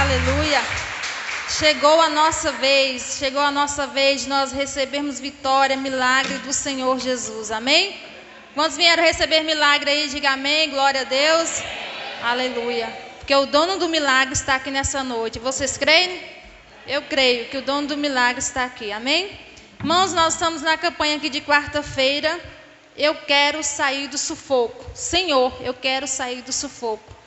Aleluia. Chegou a nossa vez de nós recebermos vitória, milagre do Senhor Jesus, amém? Quantos vieram receber milagre aí? Diga amém, glória a Deus. Aleluia. Porque o dono do milagre está aqui nessa noite. Vocês creem? Eu creio que o dono do milagre está aqui, amém? Irmãos, nós estamos na campanha aqui de quarta-feira. Eu quero sair do sufoco. Senhor, eu quero sair do sufoco.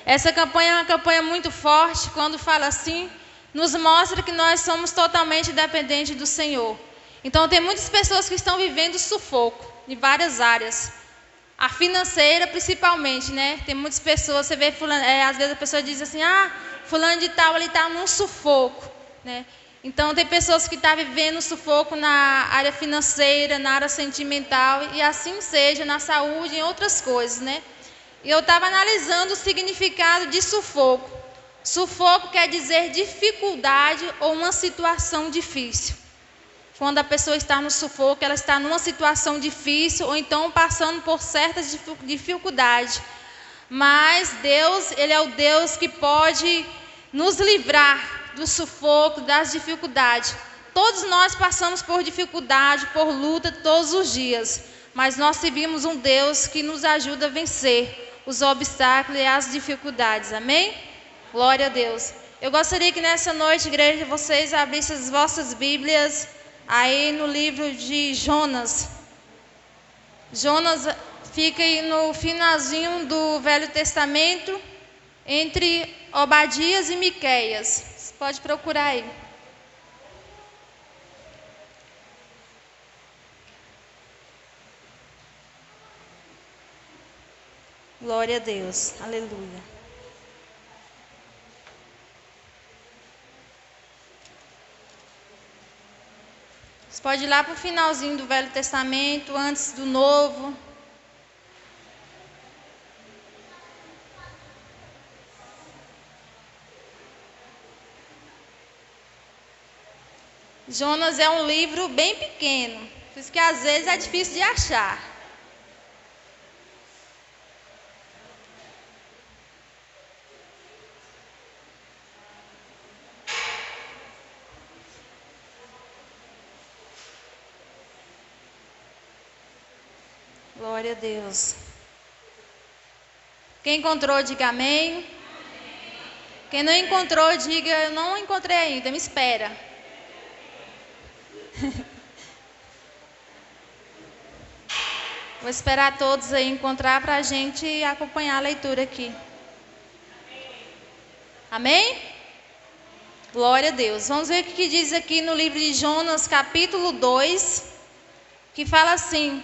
Essa campanha é uma campanha muito forte. Quando fala assim, nos mostra que nós somos totalmente dependentes do Senhor. Então tem muitas pessoas que estão vivendo sufoco em várias áreas. A financeira principalmente, né? Tem muitas pessoas, você vê, às vezes a pessoa diz assim, fulano de tal, ele está num sufoco, né? Então tem pessoas que estão vivendo sufoco na área financeira, na área sentimental, e assim seja, na saúde, em outras coisas, né? E eu estava analisando o significado de sufoco. Sufoco quer dizer dificuldade ou uma situação difícil. Quando a pessoa está no sufoco, ela está numa situação difícil ou então passando por certas dificuldades. Mas Deus, Ele é o Deus que pode nos livrar do sufoco, das dificuldades. Todos nós passamos por dificuldade, por luta todos os dias. Mas nós servimos um Deus que nos ajuda a vencer os obstáculos e as dificuldades. Amém? Glória a Deus. Eu gostaria que nessa noite, igreja, vocês abrissem as vossas Bíblias aí no livro de Jonas. Jonas fica aí no finalzinho do Velho Testamento, entre Obadias e Miqueias. Você pode procurar aí. Glória a Deus. Aleluia. Você pode ir lá para o finalzinho do Velho Testamento, antes do Novo. Jonas é um livro bem pequeno, por isso que às vezes é difícil de achar. Glória a Deus. Quem encontrou, diga amém. Amém. Quem não encontrou, diga, eu não encontrei ainda, me espera. Vou esperar todos aí encontrar para a gente acompanhar a leitura aqui. Amém? Glória a Deus. Vamos ver o que diz aqui no livro de Jonas, capítulo 2, que fala assim: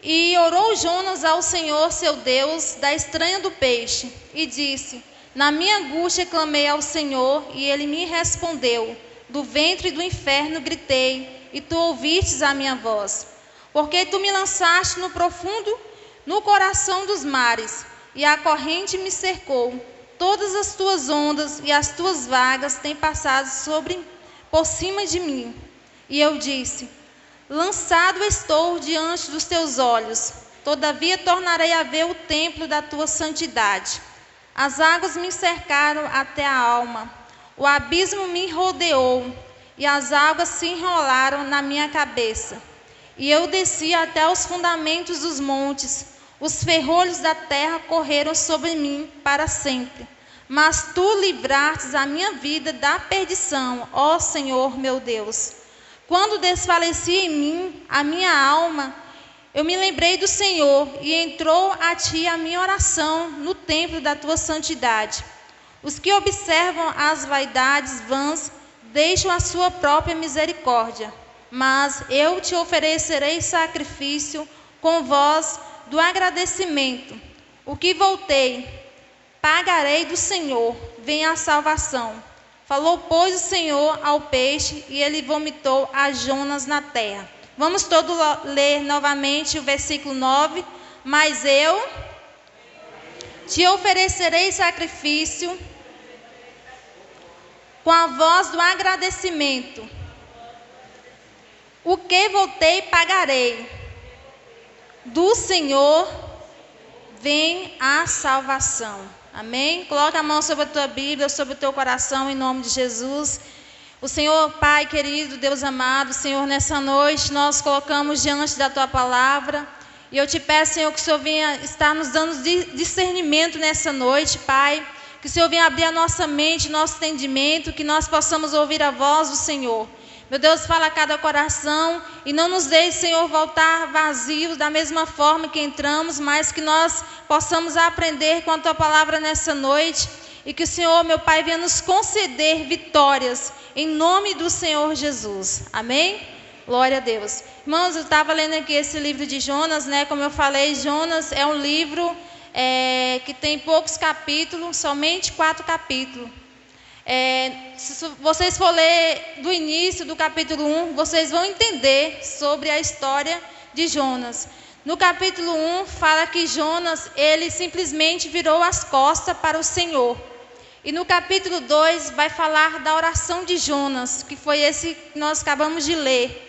E orou Jonas ao Senhor seu Deus da estranha do peixe, e disse: Na minha angústia clamei ao Senhor, e ele me respondeu. Do ventre do inferno gritei, e tu ouvistes a minha voz. Porque tu me lançaste no profundo, no coração dos mares, e a corrente me cercou. Todas as tuas ondas e as tuas vagas têm passado por cima de mim. E eu disse: Lançado estou diante dos teus olhos, todavia tornarei a ver o templo da tua santidade. As águas me cercaram até a alma, o abismo me rodeou, e as águas se enrolaram na minha cabeça. E eu desci até os fundamentos dos montes, os ferrolhos da terra correram sobre mim para sempre. Mas tu livrastes a minha vida da perdição, ó Senhor meu Deus. Quando desfalecia em mim a minha alma, eu me lembrei do Senhor, e entrou a ti a minha oração no templo da tua santidade. Os que observam as vaidades vãs deixam a sua própria misericórdia. Mas eu te oferecerei sacrifício com voz do agradecimento. O que voltei, pagarei do Senhor, vem a salvação. Falou, pois, o Senhor ao peixe, e ele vomitou a Jonas na terra. Vamos todos ler novamente o versículo 9. Mas eu te oferecerei sacrifício com a voz do agradecimento. O que voltei, pagarei. Do Senhor vem a salvação. Amém? Coloca a mão sobre a tua Bíblia, sobre o teu coração, em nome de Jesus. O Senhor, Pai querido, Deus amado, Senhor, nessa noite nós colocamos diante da tua palavra. E eu te peço, Senhor, que o Senhor venha estar nos dando discernimento nessa noite, Pai. Que o Senhor venha abrir a nossa mente, nosso entendimento, que nós possamos ouvir a voz do Senhor. Meu Deus, fala a cada coração e não nos deixe, Senhor, voltar vazios da mesma forma que entramos, mas que nós possamos aprender com a tua palavra nessa noite e que o Senhor, meu Pai, venha nos conceder vitórias em nome do Senhor Jesus. Amém? Glória a Deus. Irmãos, eu estava lendo aqui esse livro de Jonas, né? Como eu falei, Jonas é um livro que tem poucos capítulos, somente 4 capítulos. Se vocês for ler do início do capítulo 1, vocês vão entender sobre a história de Jonas. No capítulo 1 fala que Jonas, ele simplesmente virou as costas para o Senhor. E no capítulo 2 vai falar da oração de Jonas, que foi esse que nós acabamos de ler.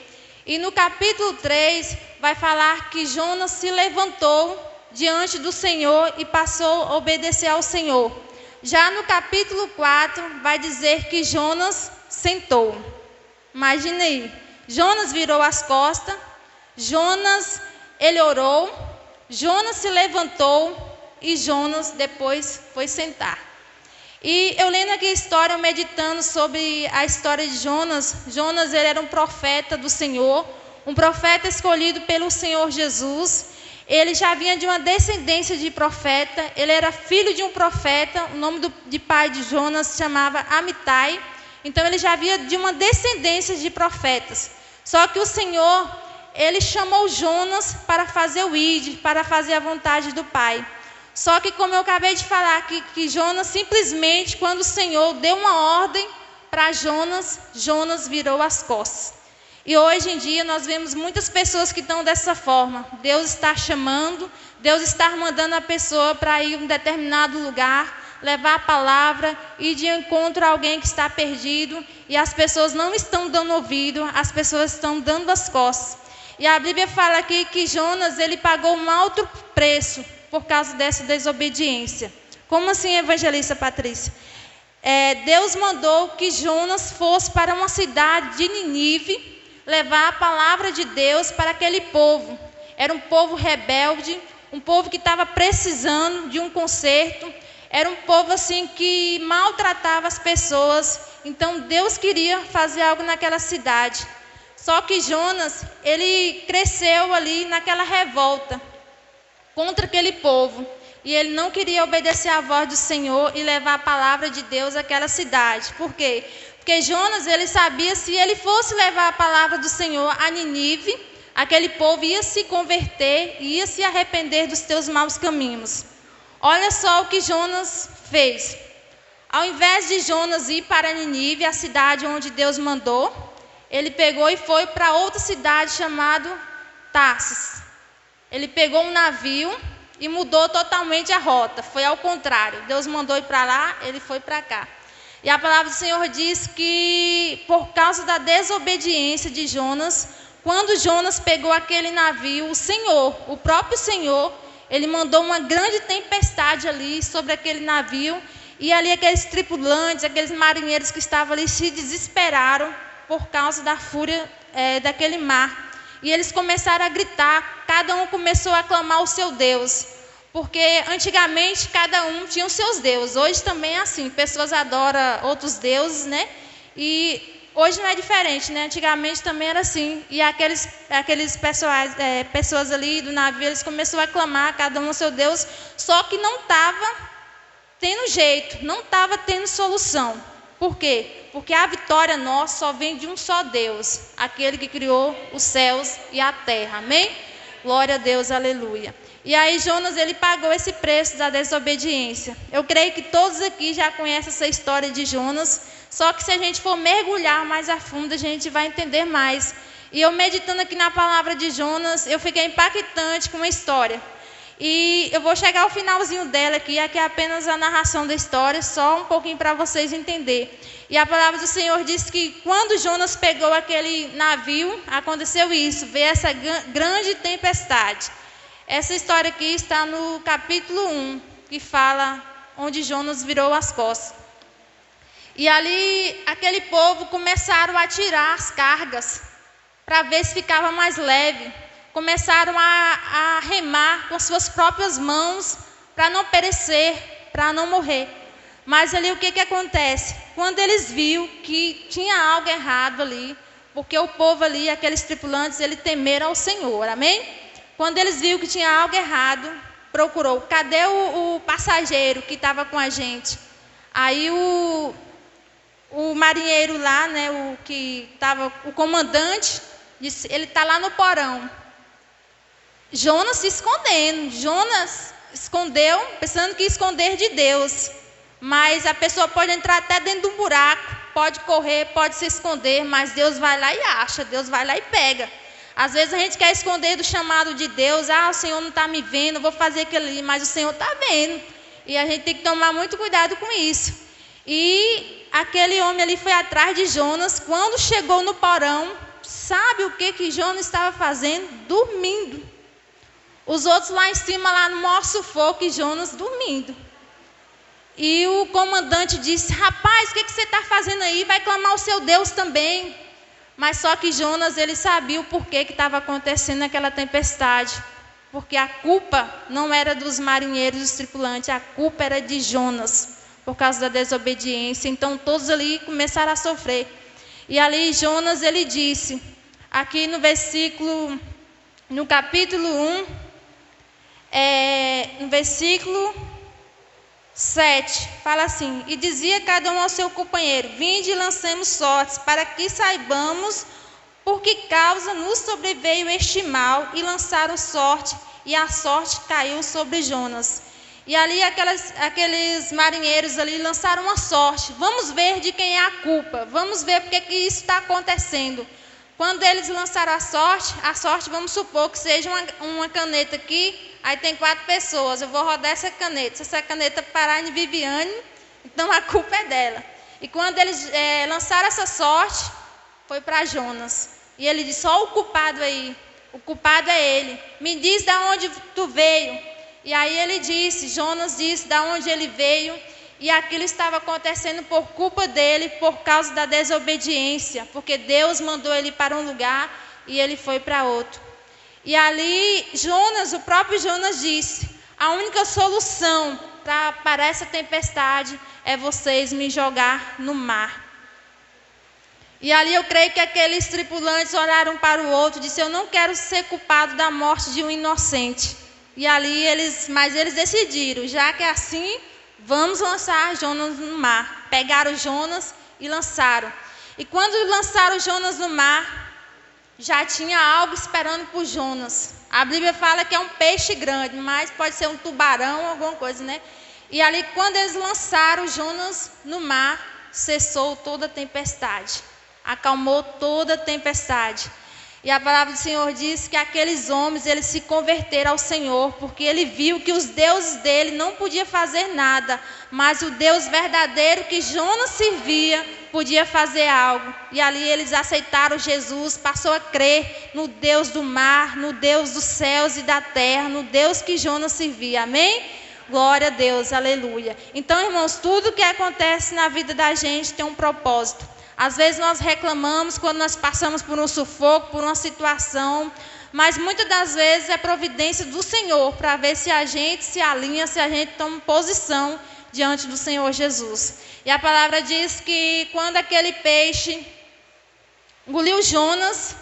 E no capítulo 3 vai falar que Jonas se levantou diante do Senhor e passou a obedecer ao Senhor. Já no capítulo 4 vai dizer que Jonas sentou. Imagina aí, Jonas virou as costas, Jonas ele orou, Jonas se levantou e Jonas depois foi sentar. E eu lendo aqui a história, meditando sobre a história de Jonas. Jonas ele era um profeta do Senhor, um profeta escolhido pelo Senhor Jesus. Ele já vinha de uma descendência de profeta, ele era filho de um profeta, o nome de pai de Jonas se chamava Amitai. Então ele já vinha de uma descendência de profetas. Só que o Senhor, ele chamou Jonas para fazer o ID, para fazer a vontade do Pai. Só que como eu acabei de falar aqui, que Jonas simplesmente, quando o Senhor deu uma ordem para Jonas, Jonas virou as costas. E hoje em dia nós vemos muitas pessoas que estão dessa forma. Deus está chamando, Deus está mandando a pessoa para ir em um determinado lugar, levar a palavra, ir de encontro a alguém que está perdido. E as pessoas não estão dando ouvido, as pessoas estão dando as costas. E a Bíblia fala aqui que Jonas ele pagou um alto preço por causa dessa desobediência. Como assim, evangelista Patrícia? Deus mandou que Jonas fosse para uma cidade de Nínive, levar a palavra de Deus para aquele povo. Era um povo rebelde, um povo que estava precisando de um conserto, era um povo assim que maltratava as pessoas. Então Deus queria fazer algo naquela cidade. Só que Jonas, ele cresceu ali naquela revolta contra aquele povo. E ele não queria obedecer à voz do Senhor e levar a palavra de Deus àquela cidade. Por quê? Porque Jonas, ele sabia se ele fosse levar a palavra do Senhor a Nínive, aquele povo ia se converter e ia se arrepender dos seus maus caminhos. Olha só o que Jonas fez. Ao invés de Jonas ir para Nínive, a cidade onde Deus mandou, ele pegou e foi para outra cidade chamada Tarsis. Ele pegou um navio e mudou totalmente a rota. Foi ao contrário. Deus mandou ir para lá, ele foi para cá. E a palavra do Senhor diz que por causa da desobediência de Jonas, quando Jonas pegou aquele navio, o Senhor, o próprio Senhor, ele mandou uma grande tempestade ali sobre aquele navio. E ali aqueles tripulantes, aqueles marinheiros que estavam ali se desesperaram por causa da fúria daquele mar. E eles começaram a gritar, cada um começou a clamar o seu Deus. Porque antigamente cada um tinha os seus deuses. Hoje também é assim, pessoas adoram outros deuses, né? E hoje não é diferente, né? Antigamente também era assim. E aqueles pessoas ali do navio, eles começaram a clamar, cada um o seu Deus. Só que não estava tendo jeito, não estava tendo solução. Por quê? Porque a vitória nossa só vem de um só Deus, aquele que criou os céus e a terra, amém? Glória a Deus, aleluia. E aí Jonas, ele pagou esse preço da desobediência. Eu creio que todos aqui já conhecem essa história de Jonas, só que se a gente for mergulhar mais a fundo, a gente vai entender mais. E eu meditando aqui na palavra de Jonas, eu fiquei impactante com a história. E eu vou chegar ao finalzinho dela aqui é apenas a narração da história, só um pouquinho para vocês entenderem. E a palavra do Senhor diz que quando Jonas pegou aquele navio, aconteceu isso, veio essa grande tempestade. Essa história aqui está no capítulo 1, que fala onde Jonas virou as costas. E ali, aquele povo começaram a tirar as cargas, para ver se ficava mais leve. Começaram a remar com suas próprias mãos, para não perecer, para não morrer. Mas ali o que acontece? Quando eles viram que tinha algo errado ali, porque o povo ali, aqueles tripulantes, eles temeram ao Senhor, amém? Quando eles viram que tinha algo errado, procurou, cadê o passageiro que estava com a gente? Aí o marinheiro lá, né, o comandante, disse, ele está lá no porão. Jonas se escondendo. Jonas escondeu, pensando que ia esconder de Deus. Mas a pessoa pode entrar até dentro de um buraco, pode correr, pode se esconder, mas Deus vai lá e acha, Deus vai lá e pega. Às vezes a gente quer esconder do chamado de Deus, o Senhor não está me vendo, vou fazer aquilo ali, mas o Senhor está vendo. E a gente tem que tomar muito cuidado com isso. E aquele homem ali foi atrás de Jonas. Quando chegou no porão, sabe o que Jonas estava fazendo? Dormindo. Os outros lá em cima, lá no maior sufoco, e Jonas dormindo. E o comandante disse, rapaz, o que você está fazendo aí? Vai clamar ao seu Deus também. Mas só que Jonas, ele sabia o porquê que estava acontecendo aquela tempestade. Porque a culpa não era dos marinheiros, dos tripulantes, a culpa era de Jonas, por causa da desobediência. Então todos ali começaram a sofrer. E ali Jonas, ele disse, aqui no capítulo 1, no versículo 7, fala assim, e dizia cada um ao seu companheiro, vinde e lancemos sortes, para que saibamos por que causa nos sobreveio este mal, e lançaram sorte, e a sorte caiu sobre Jonas. E ali aqueles marinheiros ali lançaram uma sorte, vamos ver de quem é a culpa, vamos ver porque que isso está acontecendo. Quando eles lançaram a sorte, vamos supor que seja uma caneta aqui, aí tem 4 pessoas, eu vou rodar essa caneta. Se essa caneta parar em Viviane, então a culpa é dela. E quando eles lançaram essa sorte, foi para Jonas. E ele disse, só o culpado aí, o culpado é ele. Me diz de onde tu veio. E aí ele disse, Jonas disse de onde ele veio. E aquilo estava acontecendo por culpa dele, por causa da desobediência. Porque Deus mandou ele para um lugar e ele foi para outro. E ali o próprio Jonas disse, a única solução para essa tempestade é vocês me jogar no mar. E ali eu creio que aqueles tripulantes olharam para o outro e disseram, eu não quero ser culpado da morte de um inocente. E ali eles decidiram, já que é assim, vamos lançar Jonas no mar. Pegaram Jonas e lançaram. E quando lançaram Jonas no mar, já tinha algo esperando por Jonas. A Bíblia fala que é um peixe grande, mas pode ser um tubarão, alguma coisa, né? E ali, quando eles lançaram Jonas no mar, cessou toda a tempestade. Acalmou toda a tempestade. E a palavra do Senhor diz que aqueles homens, eles se converteram ao Senhor, porque ele viu que os deuses dele não podiam fazer nada, mas o Deus verdadeiro que Jonas servia podia fazer algo. E ali eles aceitaram Jesus, passou a crer no Deus do mar, no Deus dos céus e da terra, no Deus que Jonas servia. Amém? Glória a Deus, aleluia. Então, irmãos, tudo que acontece na vida da gente tem um propósito. Às vezes nós reclamamos quando nós passamos por um sufoco, por uma situação, mas muitas das vezes é providência do Senhor para ver se a gente se alinha, se a gente toma posição diante do Senhor Jesus. E a palavra diz que quando aquele peixe engoliu Jonas,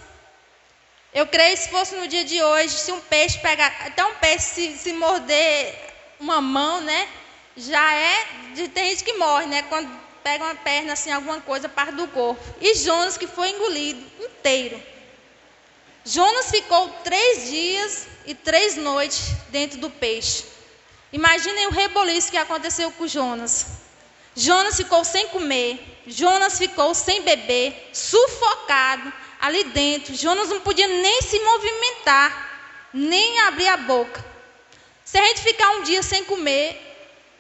eu creio que se fosse no dia de hoje, se um peixe pegar, até um peixe se morder uma mão, né, tem gente que morre, né, quando pega uma perna, assim, alguma coisa, parte do corpo. E Jonas, que foi engolido inteiro. Jonas ficou 3 dias e 3 noites dentro do peixe. Imaginem o reboliço que aconteceu com Jonas. Jonas ficou sem comer. Jonas ficou sem beber, sufocado ali dentro. Jonas não podia nem se movimentar, nem abrir a boca. Se a gente ficar um dia sem comer,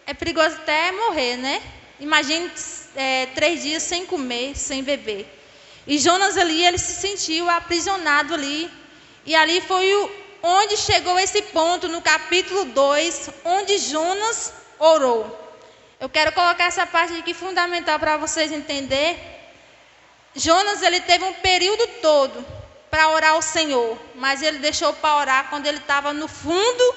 é perigoso até morrer, né? Imagine 3 dias sem comer, sem beber. E Jonas ali, ele se sentiu aprisionado ali. E ali foi onde chegou esse ponto, no capítulo 2, onde Jonas orou. Eu quero colocar essa parte aqui fundamental para vocês entenderem. Jonas, ele teve um período todo para orar ao Senhor, mas ele deixou para orar quando ele estava no fundo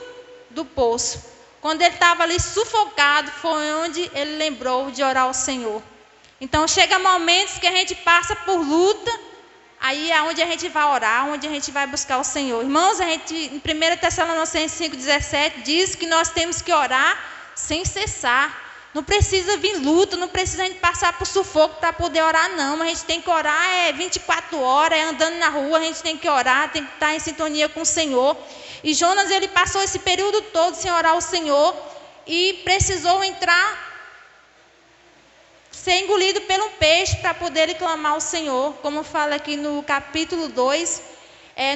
do poço. Quando ele estava ali sufocado, foi onde ele lembrou de orar ao Senhor. Então, chega momentos que a gente passa por luta, aí é onde a gente vai orar, onde a gente vai buscar o Senhor. Irmãos, a gente, em 1 Tessalonicenses 5,17, diz que nós temos que orar sem cessar. Não precisa vir luta, não precisa a gente passar por sufoco para poder orar, não. A gente tem que orar 24 horas, andando na rua, a gente tem que orar, tem que estar em sintonia com o Senhor. E Jonas, ele passou esse período todo sem orar ao Senhor e precisou ser engolido por um peixe para poder ele clamar ao Senhor, como fala aqui no capítulo 2,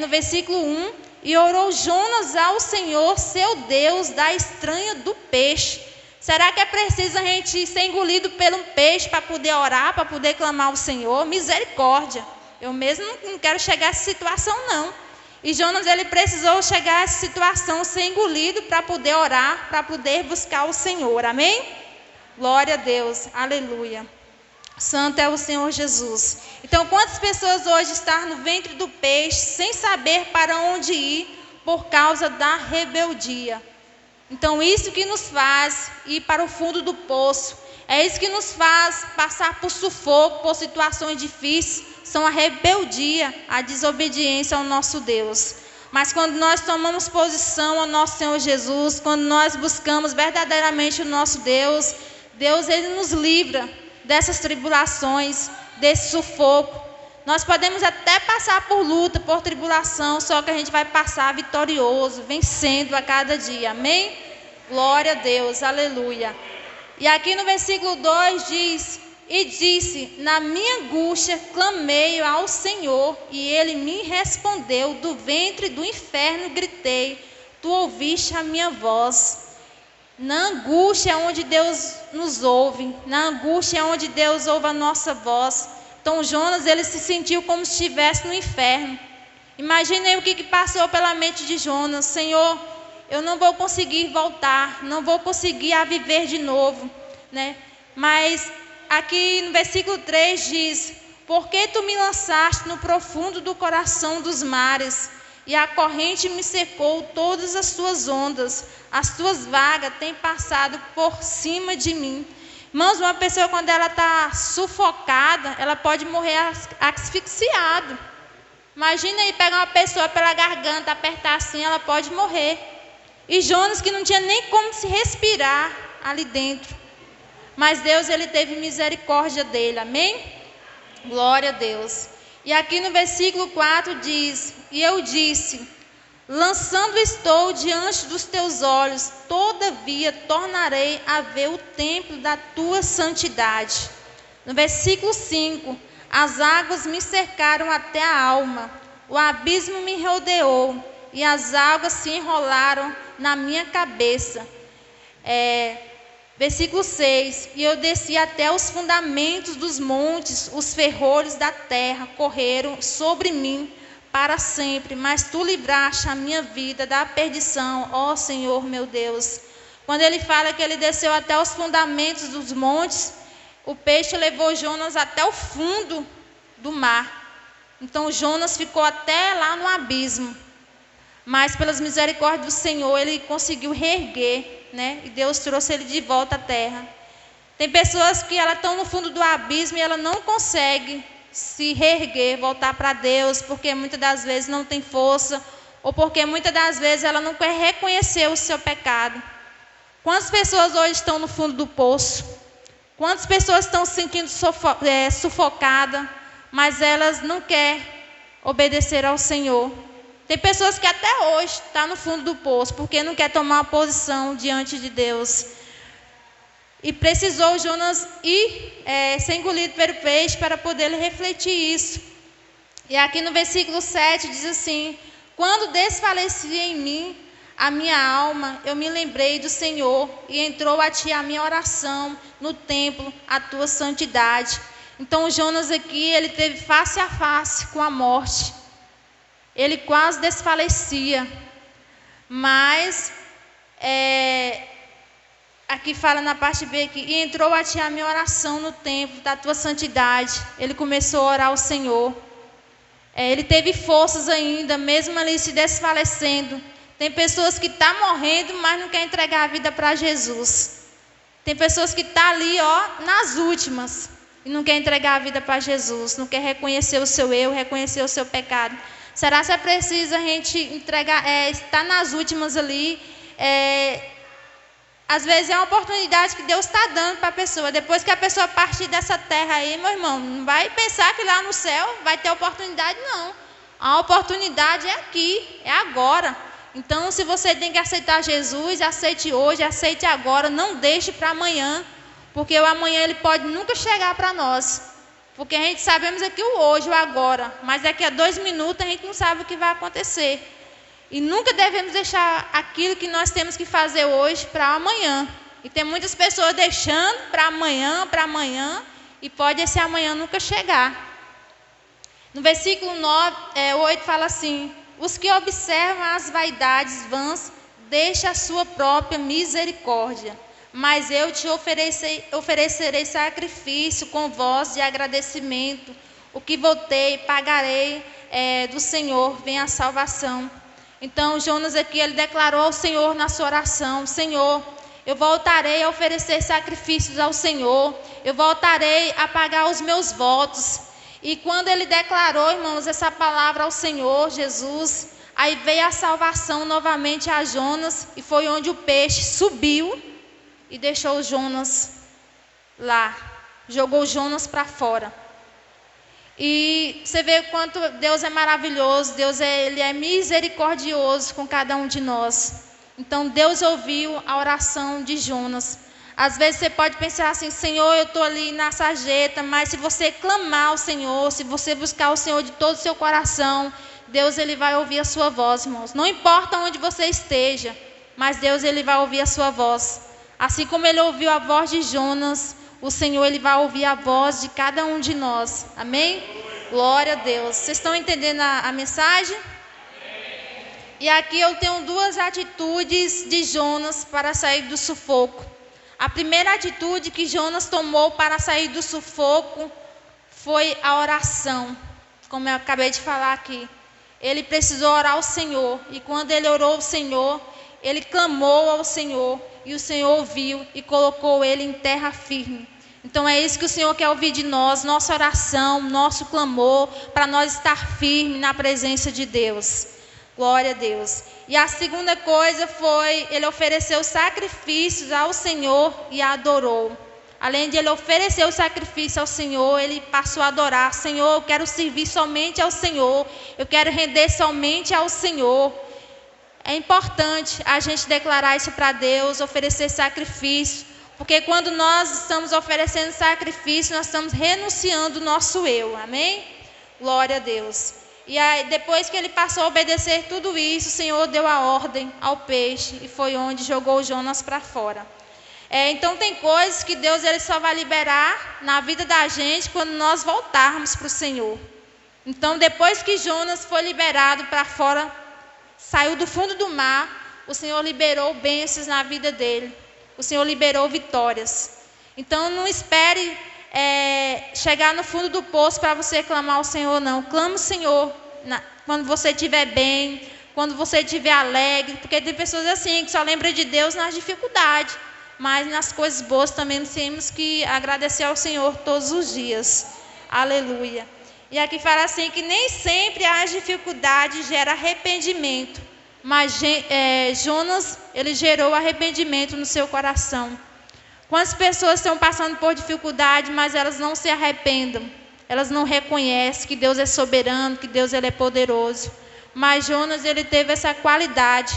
no versículo 1, e orou Jonas ao Senhor, seu Deus, da estranha do peixe. Será que é preciso a gente ser engolido por um peixe para poder orar, para poder clamar ao Senhor? Misericórdia, eu mesmo não quero chegar a essa situação não. E Jonas, ele precisou chegar a essa situação, ser engolido para poder orar, para poder buscar o Senhor, amém? Glória a Deus, aleluia. Santo é o Senhor Jesus. Então, quantas pessoas hoje estão no ventre do peixe, sem saber para onde ir, por causa da rebeldia? Então, isso que nos faz ir para o fundo do poço, é isso que nos faz passar por sufoco, por situações difíceis, são a rebeldia, a desobediência ao nosso Deus. Mas quando nós tomamos posição ao nosso Senhor Jesus, quando nós buscamos verdadeiramente o nosso Deus, Deus, ele nos livra dessas tribulações, desse sufoco. Nós podemos até passar por luta, por tribulação, só que a gente vai passar vitorioso, vencendo a cada dia, amém? Glória a Deus, aleluia. E aqui no versículo 2 diz, e disse, na minha angústia clamei ao Senhor, e ele me respondeu, do ventre do inferno gritei, tu ouviste a minha voz. Na angústia é onde Deus nos ouve, na angústia é onde Deus ouve a nossa voz. Então Jonas, ele se sentiu como se estivesse no inferno. Imaginem o que passou pela mente de Jonas. Senhor, eu não vou conseguir voltar, não vou conseguir a viver de novo, né? Mas aqui no versículo 3 diz, por que tu me lançaste no profundo do coração dos mares, e a corrente me secou todas as tuas ondas, as tuas vagas têm passado por cima de mim. Irmãos, uma pessoa quando ela está sufocada, ela pode morrer asfixiada. Imagina aí pegar uma pessoa pela garganta, apertar assim, ela pode morrer. E Jonas, que não tinha nem como se respirar ali dentro. Mas Deus, ele teve misericórdia dele, amém? Glória a Deus. E aqui no versículo 4 diz, e eu disse, lançando estou diante dos teus olhos, todavia tornarei a ver o templo da tua santidade. No versículo 5, as águas me cercaram até a alma, o abismo me rodeou, e as águas se enrolaram na minha cabeça. Versículo 6, e eu desci até os fundamentos dos montes, os ferrolhos da terra correram sobre mim para sempre, mas tu livraste a minha vida da perdição, ó Senhor meu Deus. Quando ele fala que ele desceu até os fundamentos dos montes, o peixe levou Jonas até o fundo do mar. Então Jonas ficou até lá no abismo, mas pelas misericórdias do Senhor ele conseguiu reerguer, né? E Deus trouxe ele de volta à terra. Tem pessoas que elas estão no fundo do abismo e ela não consegue se reerguer, voltar para Deus, porque muitas das vezes não tem força, ou porque muitas das vezes ela não quer reconhecer o seu pecado. Quantas pessoas hoje estão no fundo do poço? Quantas pessoas estão se sentindo sufocadas, mas elas não querem obedecer ao Senhor? Tem pessoas que até hoje estão no fundo do poço, porque não quer tomar uma posição diante de Deus. E precisou Jonas ser engolido pelo peixe para poder refletir isso. E aqui no versículo 7 diz assim, quando desfaleci em mim a minha alma, eu me lembrei do Senhor, e entrou a ti a minha oração no templo, a tua santidade. Então Jonas aqui, ele teve face a face com a morte. Ele quase desfalecia, mas aqui fala na parte B que e entrou a ti a minha oração no templo da tua santidade. Ele começou a orar ao Senhor. Ele teve forças ainda, mesmo ali se desfalecendo. Tem pessoas que estão morrendo, mas não quer entregar a vida para Jesus. Tem pessoas que estão ali, nas últimas, e não quer entregar a vida para Jesus, não quer reconhecer o seu erro, reconhecer o seu pecado. Será que é preciso a gente entregar, estar nas últimas ali? Às vezes é uma oportunidade que Deus está dando para a pessoa. Depois que a pessoa partir dessa terra aí, meu irmão, não vai pensar que lá no céu vai ter oportunidade, não. A oportunidade é aqui, é agora. Então, se você tem que aceitar Jesus, aceite hoje, aceite agora, não deixe para amanhã, porque o amanhã ele pode nunca chegar para nós. Porque a gente sabemos aqui o hoje, o agora, mas daqui a 2 minutos a gente não sabe o que vai acontecer. E nunca devemos deixar aquilo que nós temos que fazer hoje para amanhã. E tem muitas pessoas deixando para amanhã, e pode esse amanhã nunca chegar. No versículo 8 fala assim: os que observam as vaidades vãs, deixa a sua própria misericórdia. Mas eu te oferecerei sacrifício com voz de agradecimento. O que voltei, pagarei do Senhor, vem a salvação. Então Jonas aqui, ele declarou ao Senhor na sua oração: Senhor, eu voltarei a oferecer sacrifícios ao Senhor. Eu voltarei a pagar os meus votos. E quando ele declarou, irmãos, essa palavra ao Senhor Jesus, aí veio a salvação novamente a Jonas, e foi onde o peixe subiu e deixou Jonas lá, jogou Jonas para fora. E você vê o quanto Deus é maravilhoso, ele é misericordioso com cada um de nós. Então Deus ouviu a oração de Jonas. Às vezes você pode pensar assim: Senhor, eu estou ali na sarjeta, mas se você clamar ao Senhor, se você buscar o Senhor de todo o seu coração, Deus ele vai ouvir a sua voz, irmãos. Não importa onde você esteja, mas Deus ele vai ouvir a sua voz. Assim como ele ouviu a voz de Jonas, o Senhor ele vai ouvir a voz de cada um de nós. Amém? Glória a Deus. Vocês estão entendendo a mensagem? E aqui eu tenho 2 atitudes de Jonas para sair do sufoco. A primeira atitude que Jonas tomou para sair do sufoco foi a oração. Como eu acabei de falar aqui. Ele precisou orar ao Senhor. E quando ele orou ao Senhor, ele clamou ao Senhor. E o Senhor ouviu e colocou ele em terra firme. Então é isso que o Senhor quer ouvir de nós, nossa oração, nosso clamor, para nós estar firmes na presença de Deus. Glória a Deus. E a segunda coisa foi, ele ofereceu sacrifícios ao Senhor e adorou. Além de ele oferecer o sacrifício ao Senhor, ele passou a adorar. Senhor, eu quero servir somente ao Senhor, eu quero render somente ao Senhor. É importante a gente declarar isso para Deus, oferecer sacrifício, porque quando nós estamos oferecendo sacrifício, nós estamos renunciando o nosso eu, amém? Glória a Deus. E aí, depois que ele passou a obedecer tudo isso, o Senhor deu a ordem ao peixe, e foi onde jogou Jonas para fora. Então tem coisas que Deus ele só vai liberar na vida da gente quando nós voltarmos para o Senhor. Então depois que Jonas foi liberado para fora, saiu do fundo do mar, o Senhor liberou bênçãos na vida dele. O Senhor liberou vitórias. Então não espere chegar no fundo do poço para você clamar ao Senhor, não. Clame o Senhor quando você estiver bem, quando você estiver alegre. Porque tem pessoas assim que só lembram de Deus nas dificuldades. Mas nas coisas boas também nós temos que agradecer ao Senhor todos os dias. Aleluia. E aqui fala assim que nem sempre as dificuldades geram arrependimento. Mas Jonas, ele gerou arrependimento no seu coração. Quantas pessoas estão passando por dificuldade, mas elas não se arrependam. Elas não reconhecem que Deus é soberano, que Deus ele é poderoso. Mas Jonas, ele teve essa qualidade.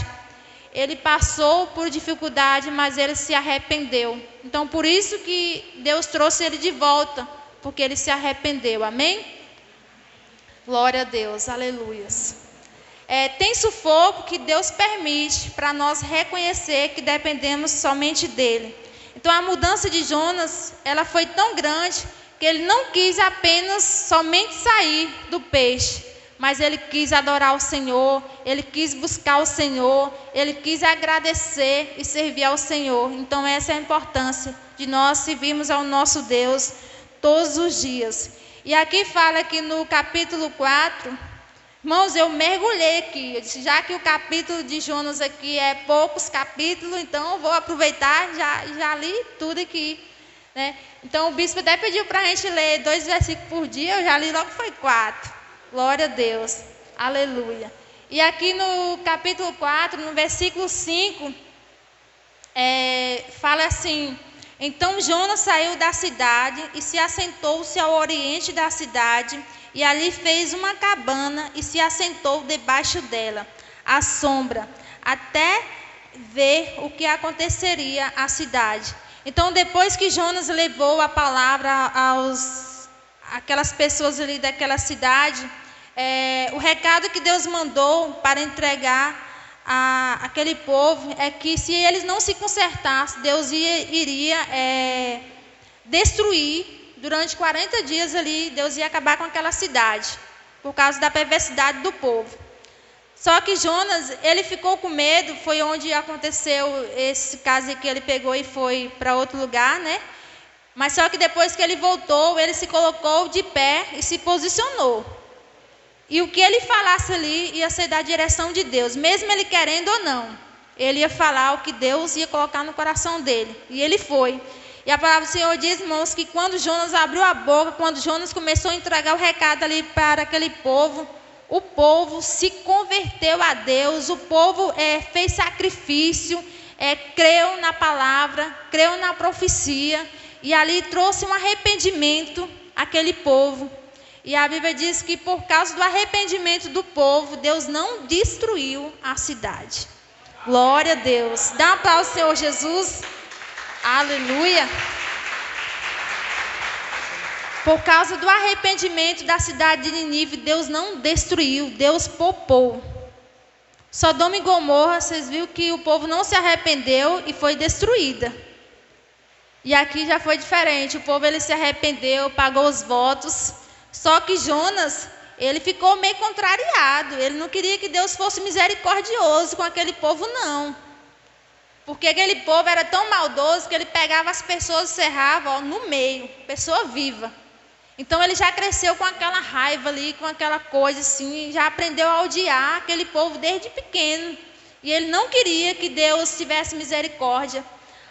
Ele passou por dificuldade, mas ele se arrependeu. Então, por isso que Deus trouxe ele de volta, porque ele se arrependeu. Amém? Glória a Deus, aleluias. Tem sufoco que Deus permite para nós reconhecer que dependemos somente dele. Então a mudança de Jonas, ela foi tão grande que ele não quis apenas somente sair do peixe, mas ele quis adorar o Senhor, ele quis buscar o Senhor, ele quis agradecer e servir ao Senhor. Então essa é a importância de nós servirmos ao nosso Deus todos os dias. E aqui fala que no capítulo 4, irmãos, eu mergulhei aqui. Eu disse, já que o capítulo de Jonas aqui é poucos capítulos, então eu vou aproveitar, já li tudo aqui, né? Então o bispo até pediu para a gente ler 2 versículos por dia, eu já li logo foi 4. Glória a Deus, aleluia. E aqui no capítulo 4, no versículo 5, fala assim: então Jonas saiu da cidade e se assentou-se ao oriente da cidade, e ali fez uma cabana e se assentou debaixo dela, à sombra, até ver o que aconteceria à cidade. Então, depois que Jonas levou a palavra aquelas pessoas ali daquela cidade, o recado que Deus mandou para entregar aquele povo é que se eles não se consertassem, Deus iria destruir durante 40 dias ali, Deus ia acabar com aquela cidade, por causa da perversidade do povo. Só que Jonas, ele ficou com medo, foi onde aconteceu esse caso que ele pegou e foi para outro lugar, né? Mas só que depois que ele voltou, ele se colocou de pé e se posicionou. E o que ele falasse ali ia ser da direção de Deus, mesmo ele querendo ou não. Ele ia falar o que Deus ia colocar no coração dele. E ele foi. E a palavra do Senhor diz, irmãos, que quando Jonas abriu a boca, quando Jonas começou a entregar o recado ali para aquele povo, o povo se converteu a Deus, o povo fez sacrifício, creu na palavra, creu na profecia, e ali trouxe um arrependimento àquele povo. E a Bíblia diz que por causa do arrependimento do povo, Deus não destruiu a cidade. Glória a Deus. Dá um aplauso ao Senhor Jesus. Aleluia. Por causa do arrependimento da cidade de Nínive, Deus não destruiu, Deus poupou. Sodoma e Gomorra, vocês viram que o povo não se arrependeu e foi destruída. E aqui já foi diferente, o povo ele se arrependeu, pagou os votos. Só que Jonas, ele ficou meio contrariado, ele não queria que Deus fosse misericordioso com aquele povo não. Porque aquele povo era tão maldoso que ele pegava as pessoas e cerrava no meio, pessoa viva. Então ele já cresceu com aquela raiva ali, com aquela coisa assim, já aprendeu a odiar aquele povo desde pequeno. E ele não queria que Deus tivesse misericórdia.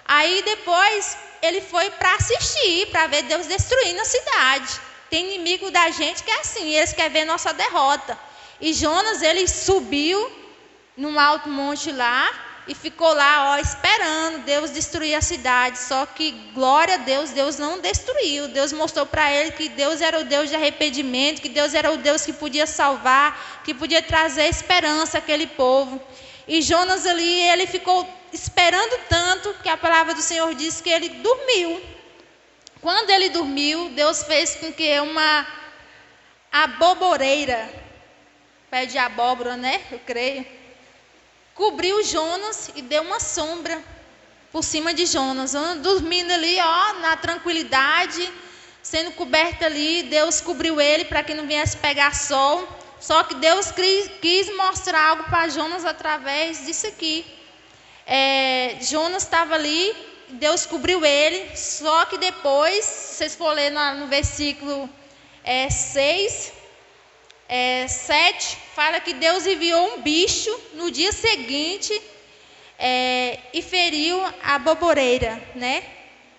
Aí depois ele foi para assistir, para ver Deus destruindo a cidade. Tem inimigo da gente que é assim, eles querem ver nossa derrota. E Jonas, ele subiu num alto monte lá e ficou lá, esperando Deus destruir a cidade. Só que, glória a Deus, Deus não destruiu. Deus mostrou para ele que Deus era o Deus de arrependimento, que Deus era o Deus que podia salvar, que podia trazer esperança àquele povo. E Jonas ali, ele ficou esperando tanto, que a palavra do Senhor diz que ele dormiu. Quando ele dormiu, Deus fez com que uma aboboreira, pé de abóbora, né? Eu creio, cobriu Jonas e deu uma sombra por cima de Jonas. Dormindo ali, na tranquilidade, sendo coberto ali, Deus cobriu ele para que não viesse pegar sol. Só que Deus quis mostrar algo para Jonas através disso aqui. Jonas estava ali, Deus cobriu ele, só que depois, se vocês for ler no versículo 6, 7, fala que Deus enviou um bicho no dia seguinte e feriu a aboboreira, né?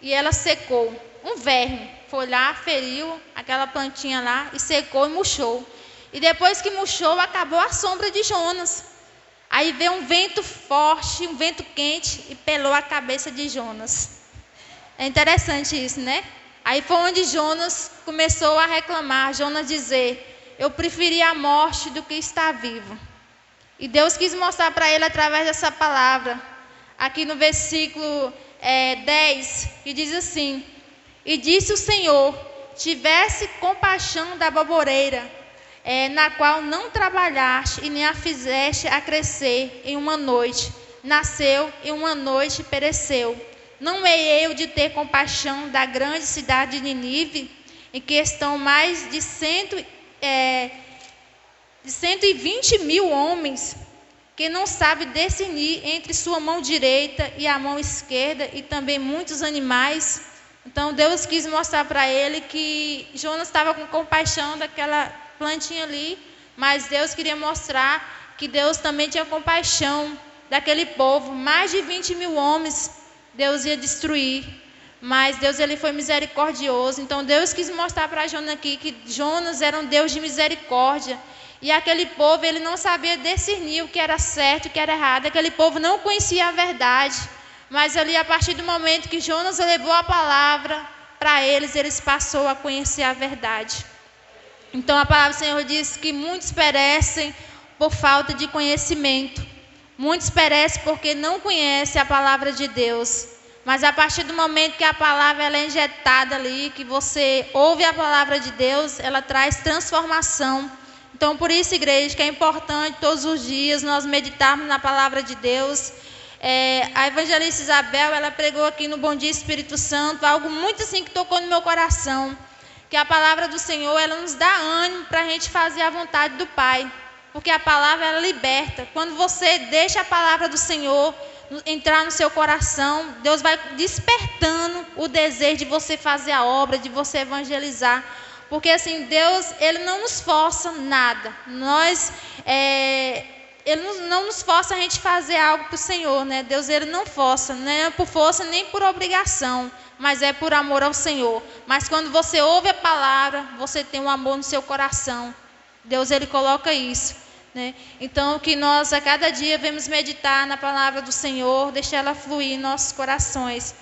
E ela secou. Um verme foi lá, feriu aquela plantinha lá e secou e murchou. E depois que murchou, acabou a sombra de Jonas. Aí veio um vento forte, um vento quente e pelou a cabeça de Jonas. É interessante isso, né? Aí foi onde Jonas começou a reclamar, Jonas dizer: eu preferi a morte do que estar vivo. E Deus quis mostrar para ele através dessa palavra, aqui no versículo 10, que diz assim: e disse o Senhor, tivesse compaixão da aboboreira, na qual não trabalhaste e nem a fizeste a crescer em uma noite, nasceu em uma noite e pereceu. Não hei eu de ter compaixão da grande cidade de Nínive, em que estão mais de de 120 mil homens que não sabe discernir entre sua mão direita e a mão esquerda, e também muitos animais. Então Deus quis mostrar para ele que Jonas estava com compaixão daquela plantinha ali, mas Deus queria mostrar que Deus também tinha compaixão daquele povo. Mais de 20 mil homens Deus ia destruir, mas Deus ele foi misericordioso. Então Deus quis mostrar para Jonas aqui que Jonas era um Deus de misericórdia. E aquele povo, ele não sabia discernir o que era certo e o que era errado. Aquele povo não conhecia a verdade. Mas ali, a partir do momento que Jonas levou a palavra para eles passou a conhecer a verdade. Então a palavra do Senhor diz que muitos perecem por falta de conhecimento. Muitos perecem porque não conhecem a palavra de Deus. Mas a partir do momento que a palavra ela é injetada ali, que você ouve a palavra de Deus, ela traz transformação. Então, por isso, igreja, que é importante todos os dias nós meditarmos na palavra de Deus. A evangelista Isabel, ela pregou aqui no Bom Dia Espírito Santo, algo muito assim que tocou no meu coração, que a palavra do Senhor, ela nos dá ânimo para a gente fazer a vontade do Pai, porque a palavra, ela liberta. Quando você deixa a palavra do Senhor entrar no seu coração, Deus vai despertando o desejo de você fazer a obra, de você evangelizar. Porque assim, Deus, ele não nos força nada. Ele não nos força a gente fazer algo para o Senhor, né? Deus, ele não força, nem por força, nem por obrigação, mas é por amor ao Senhor. Mas quando você ouve a palavra, você tem um amor no seu coração. Deus, ele coloca isso, né? Então, que nós a cada dia vamos meditar na palavra do Senhor, deixar ela fluir em nossos corações.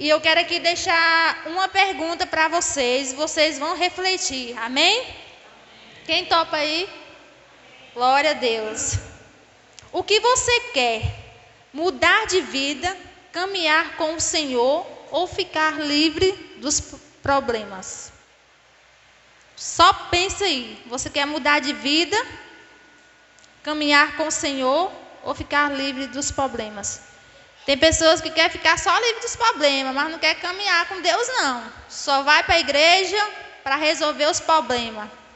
E eu quero aqui deixar uma pergunta para vocês vão refletir, amém? Quem topa aí? Glória a Deus. O que você quer? Mudar de vida, caminhar com o Senhor ou ficar livre dos problemas? Só pensa aí, você quer mudar de vida, caminhar com o Senhor ou ficar livre dos problemas? Tem pessoas que querem ficar só livre dos problemas, mas não quer caminhar com Deus não. Só vai para a igreja para resolver os problemas.